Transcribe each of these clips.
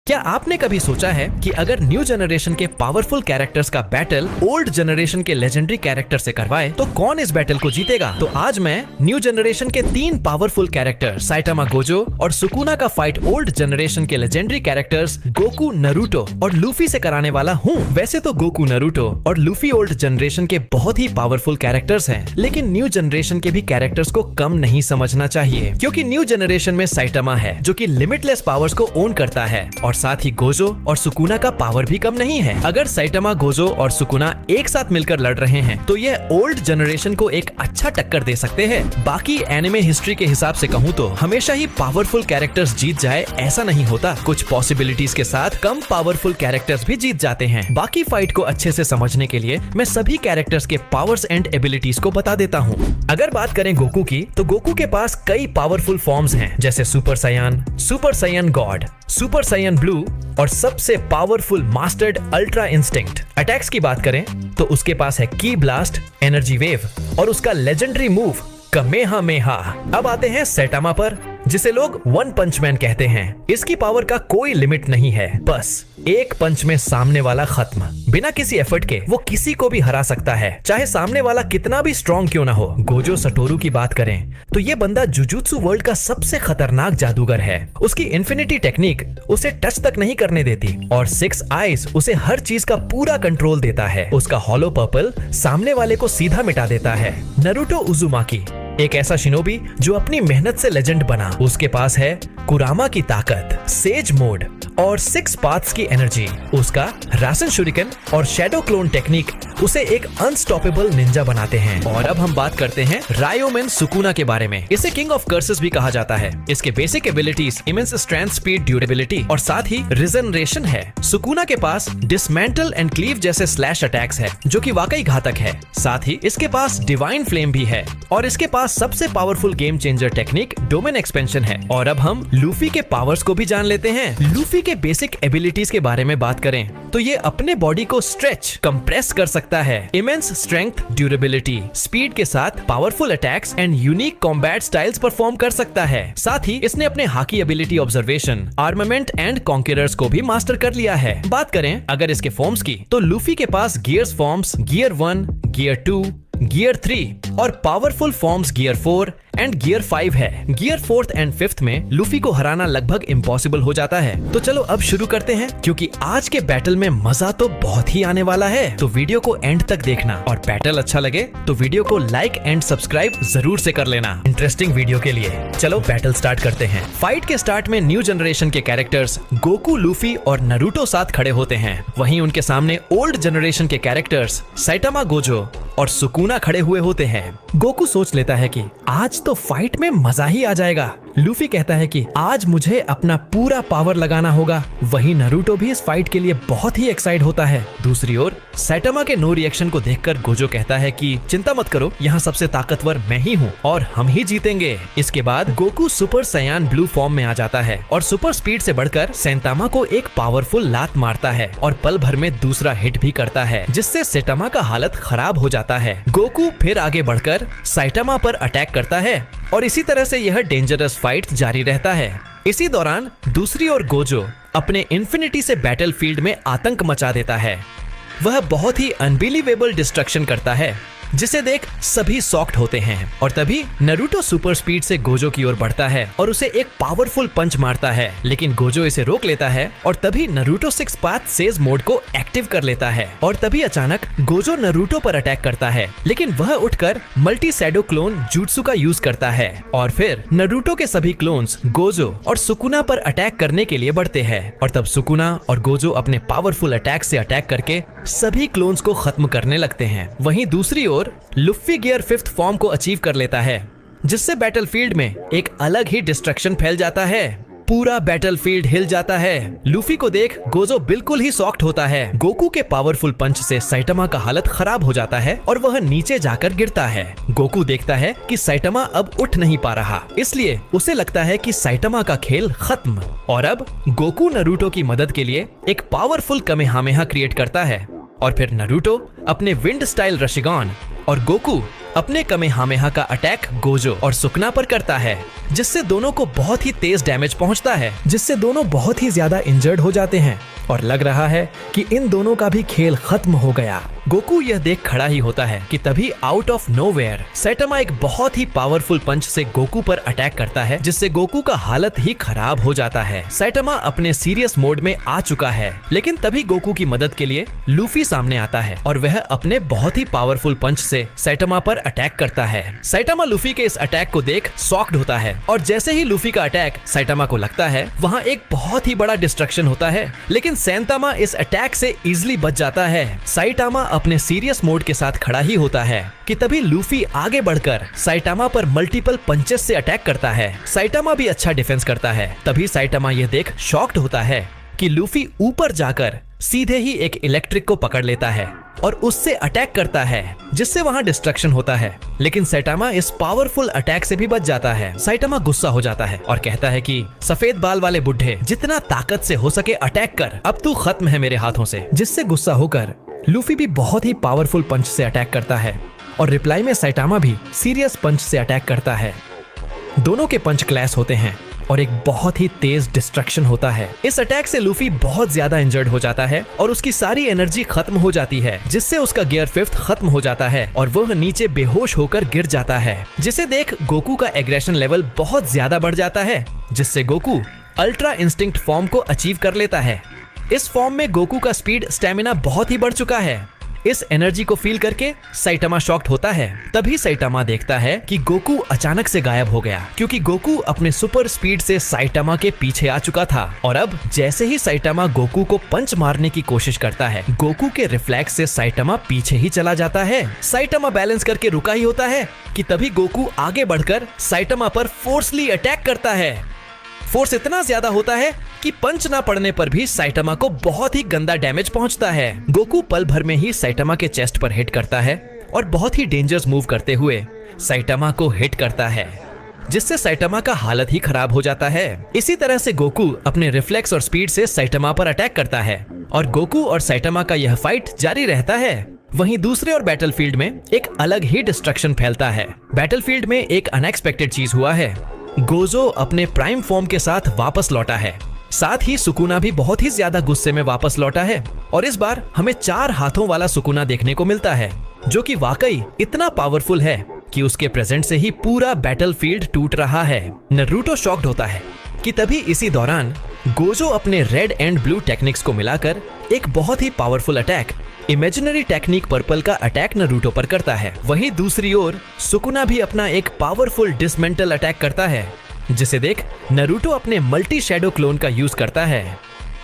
क्या आपने कभी सोचा है कि अगर न्यू जनरेशन के पावरफुल कैरेक्टर्स का बैटल ओल्ड जनरेशन के लेजेंडरी कैरेक्टर से करवाए तो कौन इस बैटल को जीतेगा? तो आज मैं न्यू जनरेशन के 3 पावरफुल कैरेक्टर साइटामा गोजो और सुकुना का फाइट ओल्ड जनरेशन के लेजेंडरी कैरेक्टर्स गोकू, नरूटो और लूफी से कराने वाला हूँ। वैसे तो गोकू, नरूटो और लूफी ओल्ड जनरेशन के बहुत ही पावरफुल कैरेक्टर्स हैं, लेकिन न्यू जनरेशन के भी कैरेक्टर्स को कम नहीं समझना चाहिए, क्योंकि न्यू जनरेशन में साइटामा है जो कि लिमिटलेस पावर्स को ओन करता है और साथ ही गोजो और सुकुना का पावर भी कम नहीं है। अगर साइटामा, गोजो और सुकुना एक साथ मिलकर लड़ रहे हैं तो यह ओल्ड जनरेशन को एक अच्छा टक्कर दे सकते हैं। बाकी एनिमे हिस्ट्री के हिसाब से कहूँ तो हमेशा ही पावरफुल कैरेक्टर्स जीत जाए ऐसा नहीं होता। कुछ पॉसिबिलिटीज के साथ कम पावरफुल कैरेक्टर्स भी जीत जाते हैं। बाकी फाइट को अच्छे से समझने के लिए मैं सभी कैरेक्टर्स के पावर्स एंड एबिलिटीज को बता देता हूँ। अगर बात करें गोकू की, तो गोकू के पास कई पावरफुल फॉर्म्स हैं, जैसे सुपर साइयन गॉड, सुपर साइयन ब्लू और सबसे powerful mastered ultra instinct. Attacks की बात करें तो उसके पास है की ब्लास्ट, एनर्जी वेव और उसका लेजेंडरी मूव कमेहामेहा। अब आते हैं सैटामा पर, जिसे लोग वन पंच मैन कहते हैं। इसकी पावर का कोई लिमिट नहीं है, बस एक पंच में सामने वाला खत्म। बिना किसी एफर्ट के वो किसी को भी हरा सकता है, चाहे सामने वाला कितना भी स्ट्रॉन्ग क्यों ना हो। गोजो सटोरू की बात करें तो ये बंदा जुजुत्सु वर्ल्ड का सबसे खतरनाक जादूगर है। उसकी इन्फिनिटी टेक्निक उसे टच तक नहीं करने देती और 6 आइज उसे हर चीज का पूरा कंट्रोल देता है। उसका हॉलो पर्पल सामने वाले को सीधा मिटा देता है। नरूटो उजुमाकी, एक ऐसा शिनोबी जो अपनी मेहनत से लेजेंड बना। उसके पास है कुरामा की ताकत, सेज मोड और 6 पाथ्स की एनर्जी। उसका रासन शुरिकन और शैडो क्लोन टेक्निक उसे एक अनस्टॉपेबल निंजा बनाते हैं। और अब हम बात करते हैं रायोमेन सुकुना के बारे में। इसे किंग ऑफ कर्सेस भी कहा जाता है। इसके basic abilities immense strength, speed, durability और साथ ही रिजनरेशन है। सुकुना के पास डिसमेंटल एंड क्लीव जैसे स्लैश अटैक्स है जो कि वाकई घातक है। साथ ही इसके पास डिवाइन फ्लेम भी है और इसके पास सबसे powerful game changer technique domain expansion है। और अब हम लूफी के पावर्स को भी जान लेते हैं। लूफी के बेसिक एबिलिटीज के बारे में बात करें तो ये अपने बॉडी को स्ट्रेच, कंप्रेस कर सकता है। इमेंस स्ट्रेंथ, ड्यूरेबिलिटी, स्पीड के साथ powerful attacks and unique combat styles perform कर सकता है। साथ ही इसने अपने hockey ability observation, armament and conquerors को भी मास्टर कर लिया है। बात करें अगर इसके फॉर्म्स की, तो लूफी के पास gears forms gear 1, gear 2, gear 3 और powerful forms gear 4 and gear 5 है। गियर 4th एंड 5th में लूफी को हराना लगभग इम्पॉसिबल हो जाता है। तो चलो अब शुरू करते हैं, क्योंकि आज के बैटल में मजा तो बहुत ही आने वाला है। तो वीडियो को एंड तक देखना और बैटल अच्छा लगे तो वीडियो को लाइक एंड सब्सक्राइब जरूर से कर लेना इंटरेस्टिंग वीडियो के लिए। चलो बैटल स्टार्ट करते हैं। फाइट के स्टार्ट में न्यू जनरेशन के कैरेक्टर्स गोकू, लूफी और नरूटो साथ खड़े होते हैं। वहीं उनके सामने ओल्ड जनरेशन के कैरेक्टर्स साइटामा, गोजो और सुकुना खड़े हुए होते हैं। गोकू सोच लेता है कि आज तो फाइट में मजा ही आ जाएगा। लूफी कहता है कि आज मुझे अपना पूरा पावर लगाना होगा। वहीं नरूटो भी इस फाइट के लिए बहुत ही एक्साइट होता है। दूसरी ओर साइटामा के नो रिएक्शन को देखकर गोजो कहता है कि चिंता मत करो, यहाँ सबसे ताकतवर मैं ही हूँ और हम ही जीतेंगे। इसके बाद गोकू सुपर साइयन ब्लू फॉर्म में आ जाता है और सुपर स्पीड से बढ़कर सैटामा को एक पावरफुल लात मारता है और पल भर में दूसरा हिट भी करता है, जिससे सैटामा का हालत खराब हो जाता है। गोकू फिर आगे बढ़कर साइटामा पर अटैक करता है और इसी तरह से यह डेंजरस फाइट जारी रहता है। इसी दौरान दूसरी ओर गोजो अपने इन्फिनिटी से बैटलफील्ड में आतंक मचा देता है। वह बहुत ही अनबिलीवेबल डिस्ट्रक्शन करता है जिसे देख सभी शॉक्ड होते हैं। और तभी नरूटो सुपर स्पीड से गोजो की ओर बढ़ता है और उसे एक पावरफुल पंच मारता है, लेकिन गोजो इसे रोक लेता है और तभी नरूटो 6 पाथ सेज मोड को एक्टिव कर लेता है। और तभी अचानक गोजो नरूटो पर अटैक करता है, लेकिन वह उठकर मल्टी शैडो क्लोन जुत्सु का यूज करता है और फिर नरूटो के सभी क्लोन्स गोजो और सुकुना पर अटैक करने के लिए बढ़ते हैं। और तब सुकुना और गोजो अपने पावरफुल अटैक से अटैक करके सभी क्लोन्स को खत्म करने लगते हैं। वहीं दूसरी ओर लूफी गियर 5th फॉर्म को अचीव कर लेता है, जिससे बैटलफील्ड में एक अलग ही डिस्ट्रक्शन फैल जाता है। पूरा बैटलफील्ड हिल जाता है। लूफी को देख गोजो बिल्कुल ही शॉक्ड होता है। गोकू के पावरफुल पंच से साइटामा का हालत खराब हो जाता है और वह नीचे जाकर गिरता है। गोकू देखता है कि साइटामा अब उठ नहीं पा रहा, इसलिए उसे लगता है कि साइटामा का खेल खत्म। और अब गोकू नरूटो की मदद के लिए एक पावरफुल कमेहामेहा क्रिएट करता है और फिर नरूटो अपने विंड स्टाइल रशिगान और गोकू अपने कमेहामेहा का अटैक गोजो और सुकुना पर करता है, जिससे दोनों को बहुत ही तेज डैमेज पहुंचता है, जिससे दोनों बहुत ही ज्यादा इंजर्ड हो जाते हैं और लग रहा है कि इन दोनों का भी खेल खत्म हो गया। गोकू यह देख खड़ा ही होता है कि तभी आउट ऑफ नोवेयर सैटामा एक बहुत ही पावरफुल पंच से गोकू पर अटैक करता है, जिससे गोकू का हालत ही खराब हो जाता है। सैटामा अपने सीरियस मोड में आ चुका है, लेकिन तभी गोकू की मदद के लिए लूफी सामने आता है और वह अपने बहुत ही पावरफुल पंच से सैटामा पर अटैक करता है। सैटामा लूफी के इस अटैक को देख शॉक्ड होता है और जैसे ही लूफी का अटैक सैटामा को लगता है, वहाँ एक बहुत ही बड़ा डिस्ट्रक्शन होता है, लेकिन सैटामा इस अटैक से इजिली बच जाता है। सैटामा अपने सीरियस मोड के साथ खड़ा ही होता है कि तभी लूफी आगे बढ़कर सैटामा पर मल्टीपल पंचेस से अटैक करता है। सैटामा भी अच्छा डिफेंस करता है। तभी सैटामा यह देख शॉक्ड होता है कि लूफी ऊपर जाकर सीधे ही एक इलेक्ट्रिक को पकड़ लेता है और उससे अटैक करता है, जिससे वहां डिस्ट्रक्शन होता है, लेकिन सैटामा इस पावरफुल अटैक से भी बच जाता है। सैटामा गुस्सा हो जाता है और कहता है कि सफेद बाल वाले बुढ़े, जितना ताकत से हो सके अटैक कर, अब तू खत्म है मेरे हाथों से। जिससे गुस्सा होकर लूफी भी बहुत ही पावरफुल पंच से अटैक करता है और रिप्लाई में सैटामा भी सीरियस पंच से अटैक करता है। दोनों के पंच क्लैश होते हैं और एक बहुत ही तेज डिस्ट्रक्शन होता है। इस अटैक से लूफी बहुत ज्यादा इंजर्ड हो जाता है और उसकी सारी एनर्जी खत्म हो जाती है, जिससे उसका गियर 5th खत्म हो जाता है और वह नीचे बेहोश होकर गिर जाता है। जिसे देख गोकू का एग्रेशन लेवल बहुत ज्यादा बढ़ जाता है, जिससे गोकू अल्ट्रा इंस्टिंक्ट फॉर्म को अचीव कर लेता है। इस फॉर्म में गोकू का स्पीड स्टेमिना बहुत ही बढ़ चुका है। इस एनर्जी को फील करके सैटामा शॉक्ड होता है। तभी सैटामा देखता है कि गोकू अचानक से गायब हो गया, क्योंकि गोकू अपने सुपर स्पीड से सैटामा के पीछे आ चुका था और अब जैसे ही सैटामा गोकू को पंच मारने की कोशिश करता है, गोकू के रिफ्लेक्स से सैटामा पीछे ही चला जाता है। सैटामा बैलेंस करके रुका ही होता है कि तभी गोकू आगे बढ़कर सैटामा पर फोर्सली अटैक करता है। फोर्स इतना ज्यादा होता है कि पंच ना पड़ने पर भी सैटामा को बहुत ही गंदा डैमेज पहुंचता है। गोकू पल भर में ही सैटामा के चेस्ट पर हिट करता है और बहुत ही डेंजरस मूव करते हुए सैटामा को हिट करता है, जिससे सैटामा का हालत ही खराब हो जाता है। इसी तरह से गोकू अपने रिफ्लेक्स और स्पीड से सैटामा पर अटैक करता है और गोकू और सैटामा का यह फाइट जारी रहता है। वहीं दूसरे और बैटलफील्ड में एक अलग ही डिस्ट्रक्शन फैलता है। बैटलफील्ड में एक अनएक्सपेक्टेड चीज हुआ है। गोजो अपने प्राइम फॉर्म के साथ वापस लौटा है। साथ ही सुकुना भी बहुत ही ज्यादा गुस्से में वापस लौटा है और इस बार हमें 4 हाथों वाला सुकुना देखने को मिलता है, जो कि वाकई इतना पावरफुल है कि उसके प्रेजेंट से ही पूरा बैटलफील्ड टूट रहा है। नारुतो शॉक्ड होता है कि तभी इसी दौरान गोजो अपने रेड एंड ब्लू टेक्निक्स को मिलाकर एक बहुत ही powerful attack, imaginary technique purple का अटैक नारुतो पर करता है। वहीं दूसरी ओर सुकुना भी अपना एक पावरफुल डिसमेंटल अटैक करता है, जिसे देख नारुतो अपने मल्टी शैडो क्लोन का यूज करता है।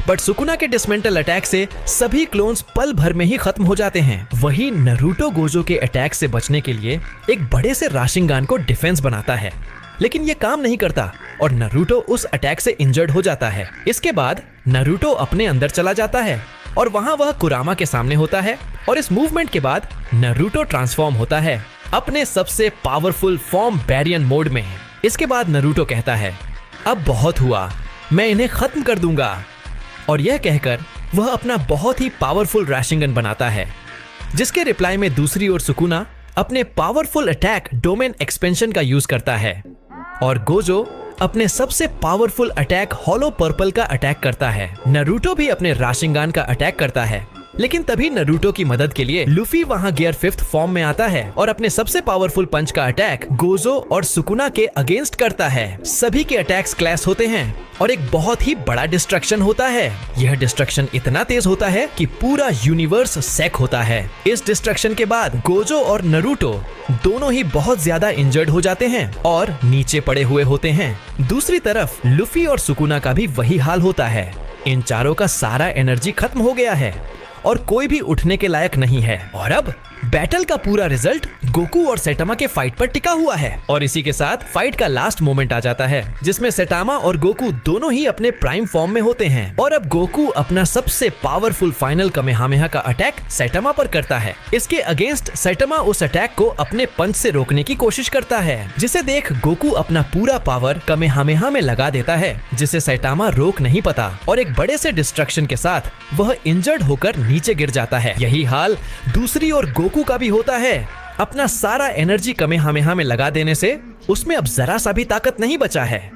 बट सुकुना के डिसमेंटल अटैक से सभी क्लोन्स पल भर में ही खत्म हो जाते हैं। वहीं नारुतो गोजो के अटैक से बचने के लिए एक बड़े से राशिंगान को डिफेंस बनाता है, लेकिन ये काम नहीं करता और नारुतो उस अटैक से इंजर्ड हो जाता है। इसके बाद नारुतो अपने अंदर चला जाता है और वहाँ वह कुरामा के सामने होता है और इस मूवमेंट के बाद नारुतो ट्रांसफॉर्म होता है अपने सबसे पावरफुल फॉर्म बैरियन मोड में। इसके बाद नारुतो कहता है, अब बहुत हुआ, मैं इन्हें खत्म कर दूंगा। और यह कहकर वह अपना बहुत ही पावरफुल राशिंगन बनाता है, जिसके रिप्लाई में दूसरी ओर सुकुना अपने पावरफुल अटैक डोमेन एक्सपेंशन का यूज करता है और गोजो अपने सबसे पावरफुल अटैक हॉलो पर्पल का अटैक करता है। नारुतो भी अपने राशिंगान का अटैक करता है, लेकिन तभी नारुतो की मदद के लिए लूफी वहां गियर 5th फॉर्म में आता है और अपने सबसे पावरफुल पंच का अटैक गोजो और सुकुना के अगेंस्ट करता है। सभी के अटैक्स क्लैश होते हैं और एक बहुत ही बड़ा डिस्ट्रक्शन होता है। यह डिस्ट्रक्शन इतना तेज होता है कि पूरा यूनिवर्स सेक होता है। इस डिस्ट्रक्शन के बाद गोजो और नारुतो दोनों ही बहुत ज्यादा इंजर्ड हो जाते हैं और नीचे पड़े हुए होते हैं। दूसरी तरफ लूफी और सुकुना का भी वही हाल होता है। इन चारों का सारा एनर्जी खत्म हो गया है और कोई भी उठने के लायक नहीं है। और अब बैटल का पूरा रिजल्ट गोकू और सैटामा के फाइट पर टिका हुआ है और इसी के साथ फाइट का लास्ट मोमेंट आ जाता है, जिसमें सैटामा और गोकू दोनों ही अपने प्राइम फॉर्म में होते हैं और अब गोकू अपना सबसे पावरफुल फाइनल कमेहामेहा का अटैक सैटामा पर करता है। इसके अगेंस्ट सैटामा उस अटैक को अपने पंच से रोकने की कोशिश करता है, जिसे देख गोकू अपना पूरा पावर कमेहामेहा में लगा देता है, जिसे सैटामा रोक नहीं पाता और एक बड़े से डिस्ट्रक्शन के साथ वह इंजर्ड होकर नीचे गिर जाता है। यही हाल दूसरी ओर गोकू का भी होता है अपना सारा एनर्जी कमेहामेहा में लगा देने से उसमें अब जरा सा भी ताकत नहीं बचा है।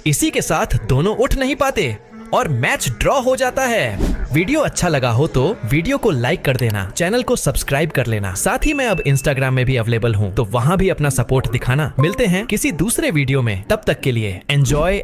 इसी के साथ दोनों उठ नहीं पाते और मैच ड्रॉ हो जाता है। वीडियो अच्छा लगा हो तो वीडियो को लाइक कर देना, चैनल को सब्सक्राइब कर लेना। साथ ही मैं अब इंस्टाग्राम में भी अवेलेबल हूँ, तो वहां भी अपना सपोर्ट दिखाना। मिलते हैं किसी दूसरे वीडियो में, तब तक के लिए एंजॉय।